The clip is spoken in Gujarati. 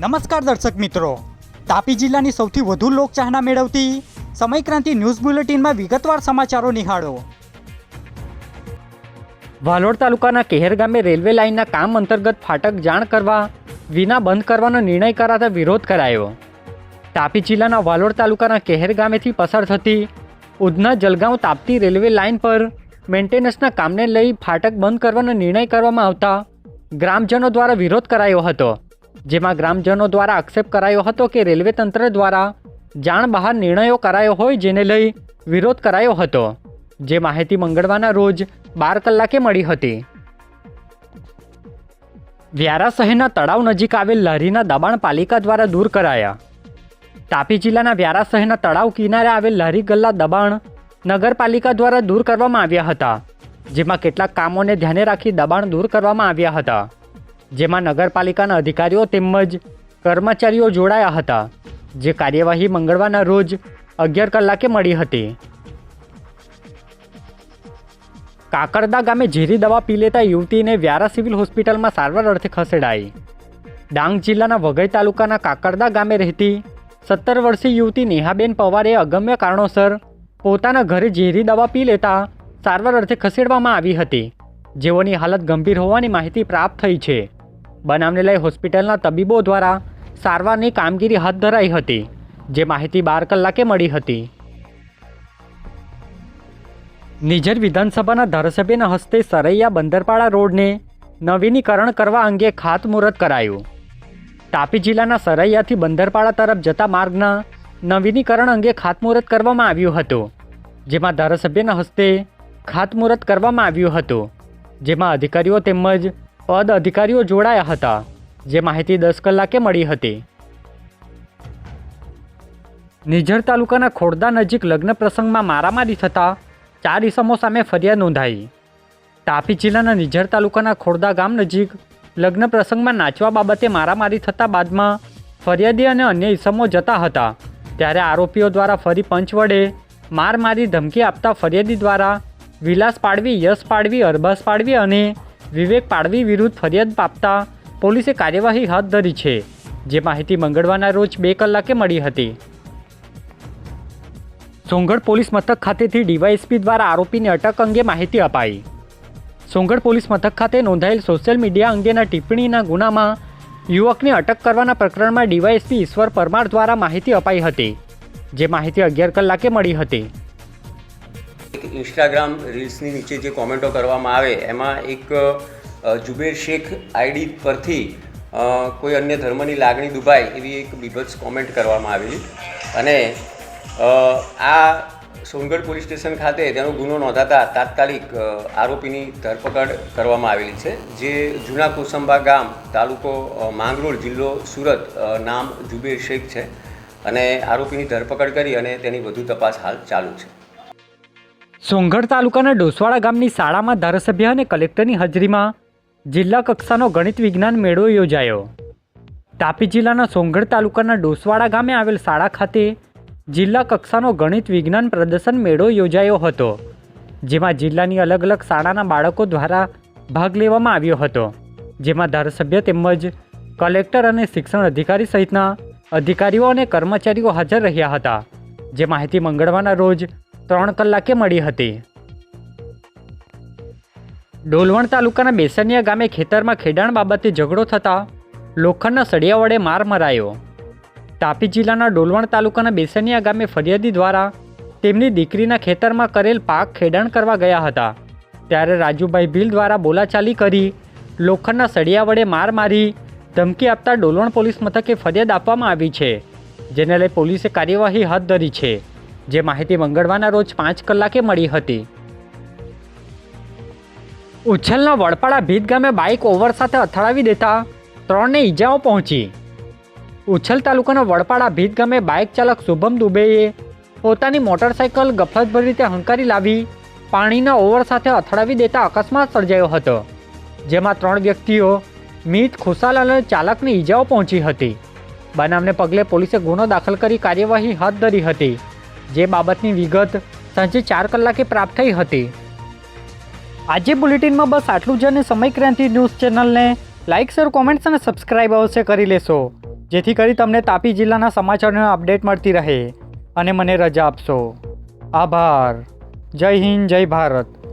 નમસ્કાર દર્શક મિત્રો, તાપી જિલ્લાની સૌથી વધુ લોકચાહના મેળવતી સમય ક્રાંતિ ન્યૂઝ બુલેટિનમાં વિગતવાર સમાચારો નિહાળો। વાલોડ તાલુકાના કેહેર ગામે રેલવે લાઇનના કામ અંતર્ગત ફાટક જાણ કરવા વિના બંધ કરવાનો નિર્ણય કરાતા વિરોધ કરાયો। તાપી જિલ્લાના વાલોડ તાલુકાના કેહેર ગામેથી પસાર થતી ઉધના જલગાંવ તાપતી રેલવે લાઇન પર મેન્ટેનન્સના કામને લઈ ફાટક બંધ કરવાનો નિર્ણય કરવામાં આવતા ગ્રામજનો દ્વારા વિરોધ કરાયો હતો, જેમાં ગ્રામજનો દ્વારા આક્ષેપ કરાયો હતો કે રેલવે તંત્ર દ્વારા જાણ બહાર નિર્ણયો કરાયો હોય જેને લઈ વિરોધ કરાયો હતો, જે માહિતી મંગળવારના રોજ 12 કલાકે મળી હતી। વ્યારા શહેરના તળાવ નજીક આવેલ લારીના દબાણ પાલિકા દ્વારા દૂર કરાયા। તાપી જિલ્લાના વ્યારા શહેરના તળાવ કિનારે આવેલ લારી ગલ્લા દબાણ નગરપાલિકા દ્વારા દૂર કરવામાં આવ્યા હતા, જેમાં કેટલાક કામોને ધ્યાને રાખી દબાણ દૂર કરવામાં આવ્યા હતા, જેમાં નગરપાલિકાના અધિકારીઓ તેમજ કર્મચારીઓ જોડાયા હતા, જે કાર્યવાહી મંગળવારના રોજ 11 કલાકે મળી હતી। કાકરદા ગામે ઝેરી દવા પી લેતા યુવતીને વ્યારા સિવિલ હોસ્પિટલમાં સારવાર અર્થે ખસેડાઈ। ડાંગ જિલ્લાના વઘઈ તાલુકાના કાકરદા ગામે રહેતી 17 વર્ષીય યુવતી નેહાબેન પવારે અગમ્ય કારણોસર પોતાના ઘરે ઝેરી દવા પી લેતા સારવાર અર્થે ખસેડવામાં આવી હતી, જેઓની હાલત ગંભીર હોવાની માહિતી પ્રાપ્ત થઈ છે। બનાવને લઈ હોસ્પિટલના તબીબો દ્વારા સારવારની કામગીરી હાથ ધરાઈ હતી, જે માહિતી 12 કલાકે મળી હતી। નિઝર વિધાનસભાના ધારાસભ્યના હસ્તે સરૈયા બંદરપાડા રોડને નવીનીકરણ કરવા અંગે ખાતમુહૂર્ત કરાયું। તાપી જિલ્લાના સરૈયાથી બંદરપાડા તરફ જતા માર્ગના નવીનીકરણ અંગે ખાતમુહૂર્ત કરવામાં આવ્યું હતું, જેમાં ધારાસભ્યના હસ્તે ખાતમુહૂર્ત કરવામાં આવ્યું હતું, જેમાં અધિકારીઓ તેમજ પદ અધિકારીઓ જોડાયા હતા, જે માહિતી 10 કલાકે મળી હતી। નિઝર તાલુકાના ખોડદા નજીક લગ્ન પ્રસંગમાં મારામારી થતાં 4 ઇસમો સામે ફરિયાદ નોંધાઈ। તાપી જિલ્લાના નિઝર તાલુકાના ખોડદા ગામ નજીક લગ્ન પ્રસંગમાં નાચવા બાબતે મારામારી થતાં બાદમાં ફરિયાદી અને અન્ય ઇસમો જતા હતા, ત્યારે આરોપીઓ દ્વારા ફરી પંચ વડે માર મારી ધમકી આપતા ફરિયાદી દ્વારા વિલાસ પાડવી, યશ પાડવી, અરબાઝ પાડવી અને વિવેક પાડવી વિરુદ્ધ ફરિયાદ આપતા પોલીસે કાર્યવાહી હાથ ધરી છે, જે માહિતી મંગળવારના રોજ 2 કલાકે મળી હતી। સોંગઢ પોલીસ મથક ખાતેથી ડીવાયએસપી દ્વારા આરોપીની અટક અંગે માહિતી અપાઈ। સોંગઢ પોલીસ મથક ખાતે નોંધાયેલ સોશિયલ મીડિયા અંગેના ટિપ્પણીના ગુનામાં યુવકની અટક કરવાના પ્રકરણમાં ડીવાયએસપી ઈશ્વર પરમાર દ્વારા માહિતી અપાઈ હતી, જે માહિતી 11 કલાકે મળી હતી। ઇન્સ્ટાગ્રામ રીલ્સની નીચે જે કોમેન્ટો કરવામાં આવે એમાં એક જુબેર શેખ આઈડી પરથી કોઈ અન્ય ધર્મની લાગણી દુભાય એવી એક બીભત્સ કોમેન્ટ કરવામાં આવેલી અને આ સોનગઢ પોલીસ સ્ટેશન ખાતે તેનો ગુનો નોંધાતા તાત્કાલિક આરોપીની ધરપકડ કરવામાં આવેલી છે, જે જૂના કોસંબા ગામ, તાલુકો માંગરોળ, જિલ્લો સુરત, નામ જુબેર શેખ છે અને આરોપીની ધરપકડ કરી અને તેની વધુ તપાસ હાલ ચાલુ છે। સોંગઢ તાલુકાના ડોસવાડા ગામની શાળામાં ધારાસભ્ય અને કલેક્ટરની હાજરીમાં જિલ્લા કક્ષાનો ગણિત વિજ્ઞાન મેળો યોજાયો। તાપી જિલ્લાના સોંગઢ તાલુકાના ડોસવાડા ગામે આવેલ શાળા ખાતે જિલ્લા કક્ષાનો ગણિત વિજ્ઞાન પ્રદર્શન મેળો યોજાયો હતો, જેમાં જિલ્લાની અલગ અલગ શાળાના બાળકો દ્વારા ભાગ લેવામાં આવ્યો હતો, જેમાં ધારાસભ્ય તેમજ કલેક્ટર અને શિક્ષણ અધિકારી સહિતના અધિકારીઓ અને કર્મચારીઓ હાજર રહ્યા હતા, જે માહિતી મંગળવારના રોજ 3 કલાકે મળી હતી। ડોલવણ તાલુકાના બેસનિયા ગામે ખેતરમાં ખેડાણ બાબતે ઝઘડો થતાં લોખંડના સળિયા વડે માર મરાયો। તાપી જિલ્લાના ડોલવણ તાલુકાના બેસનિયા ગામે ફરિયાદી દ્વારા તેમની દીકરીના ખેતરમાં કરેલ પાક ખેડાણ કરવા ગયા હતા, ત્યારે રાજુભાઈ ભીલ દ્વારા બોલાચાલી કરી લોખંડના સળિયા વડે માર મારી ધમકી આપતા ડોલવણ પોલીસ મથકે ફરિયાદ આપવામાં આવી છે, જેને લઈ પોલીસે કાર્યવાહી હાથ ધરી છે, જે માહિતી મંગળવારના રોજ 5 કલાકે મળી હતી। ઉછલના વડપાડા ભીત ગામે બાઇક ઓવર સાથે અથડાવી દેતા 3ને ઈજાઓ પહોંચી। ઉછલ તાલુકાના વડપાડા ભીત ગામે બાઇક ચાલક શુભમ દુબેએ પોતાની મોટરસાઇકલ ગફલતભરી રીતે હંકારી લાવી પાણીના ઓવર સાથે અથડાવી દેતા અકસ્માત સર્જાયો હતો, જેમાં 3 વ્યક્તિઓ મીત, ખુશાલ અને ચાલકને ઈજાઓ પહોંચી હતી। બનાવને પગલે પોલીસે ગુનો દાખલ કરી કાર્યવાહી હાથ ધરી હતી, જે બાબતની વિગત સાંજે 4 કલાકે પ્રાપ્ત થઈ હતી। આજે બુલેટિનમાં બસ આટલું જ અને સમય ક્રાંતિ ન્યૂઝ ચેનલને લાઇક, શેર, કોમેન્ટ્સ અને સબસ્ક્રાઇબ અવશ્ય કરી લેશો। જેથી કરી તમને તાપી જિલ્લાના સમાચારોની અપડેટ મળતી રહે અને મને રજા આપશો. આભાર. જય હિન્દ, જય ભારત.